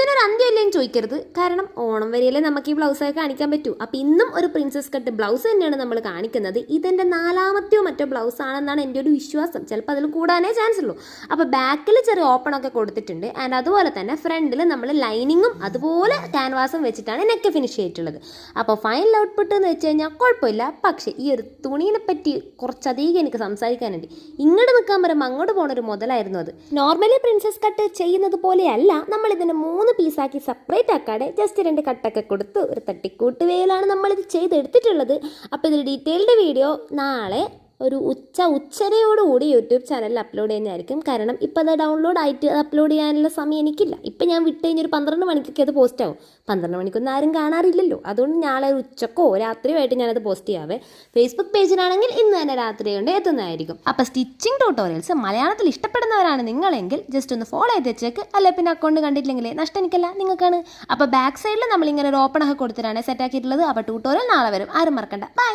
ഇതിനൊരു അന്ത്യമില്ലേന്ന് ചോദിക്കരുത്, കാരണം ഓണം വരെയല്ലേ നമുക്ക് ഈ ബ്ലൗസൊക്കെ കാണിക്കാൻ പറ്റൂ. അപ്പോൾ ഇന്നും ഒരു പ്രിൻസസ് കട്ട് ബ്ലൗസ് തന്നെയാണ് നമ്മൾ കാണിക്കുന്നത്. ഇതെൻ്റെ 4ാമത്തെയോ മറ്റോ ബ്ലൗസ് ആണെന്നാണ് എൻ്റെ ഒരു വിശ്വാസം. ചിലപ്പോൾ അതിൽ കൂടാനേ ചാൻസ് ഉള്ളൂ. അപ്പോൾ ബാക്കിൽ ചെറിയ ഓപ്പണൊക്കെ കൊടുത്തിട്ടുണ്ട്. ആൻഡ് അതുപോലെ തന്നെ ഫ്രണ്ടിൽ നമ്മൾ ലൈനിങ്ങും അതുപോലെ ക്യാൻവാസും വെച്ചിട്ടാണ് നെക്ക് ഫിനിഷ് ചെയ്തിട്ടുള്ളത്. അപ്പോൾ ഫൈനൽ ഔട്ട്പുട്ട് എന്ന് വെച്ച് കഴിഞ്ഞാൽ കുഴപ്പമില്ല. പക്ഷേ ഈ ഒരു തുണീനെ പറ്റി കുറച്ചധികം എനിക്ക് സംസാരിക്കാനുണ്ട്. ഇങ്ങോട്ട് നിൽക്കാൻ പറയുമ്പോൾ അങ്ങോട്ട് പോകുന്നൊരു മുതലായിരുന്നു അത്. നോർമലി പ്രിൻസസ് കട്ട് ചെയ്യുന്നത് പോലെയല്ല, നമ്മളിതിനെ 3 പീസാക്കി സെപ്പറേറ്റ് ആക്കാതെ ജസ്റ്റ് 2 കട്ടൊക്കെ കൊടുത്ത് ഒരു തട്ടിക്കൂട്ട് വേയിലാണ് നമ്മളിത് ചെയ്തെടുത്തിട്ടുള്ളത്. അപ്പോൾ ഇതിൽ ഡീറ്റെയിൽഡ് വീഡിയോ നാളെ ഒരു ഉച്ചരയോടുകൂടി യൂട്യൂബ് ചാനലിൽ അപ്ലോഡ് ചെയ്യുന്നതായിരിക്കും. കാരണം ഇപ്പോൾ അത് ഡൗൺലോഡ് ആയിട്ട് അപ്ലോഡ് ചെയ്യാനുള്ള സമയം എനിക്കില്ല. ഇപ്പം ഞാൻ വിട്ട് കഴിഞ്ഞൊരു 12 മണിക്കൊക്കെ അത് പോസ്റ്റ് ആവും. 12 മണിക്കൊന്നും ആരും കാണാറില്ലല്ലോ. അതുകൊണ്ട് നാളെ ഉച്ചക്കോ രാത്രിയോ ആയിട്ട് ഞാനത് പോസ്റ്റ് ചെയ്യാവേ. ഫേസ്ബുക്ക് പേജിലാണെങ്കിൽ ഇന്ന് തന്നെ രാത്രി കൊണ്ട് എത്തുന്നതായിരിക്കും. അപ്പോൾ സ്റ്റിച്ചിങ് ട്യൂട്ടോറിയൽസ് മലയാളത്തിൽ ഇഷ്ടപ്പെടുന്നവരാണ് നിങ്ങളെങ്കിൽ ജസ്റ്റ് ഒന്ന് ഫോളോ ചെയ്ത് വെച്ചേക്ക്. അല്ലെ പിന്നെ അക്കൗണ്ട് കണ്ടിട്ടില്ലെങ്കിലേ നഷ്ടം എനിക്കല്ല, നിങ്ങൾക്കാണ്. അപ്പോൾ ബാക്ക് സൈഡിൽ നമ്മളിങ്ങനെ ഒരു ഓപ്പണൊക്കെ കൊടുത്തിട്ടാണ് സെറ്റാക്കിയിട്ടുള്ളത്. അപ്പോൾ ട്യൂട്ടോറിയൽ നാളെ വരും, ആരും മറക്കണ്ട. ബൈ.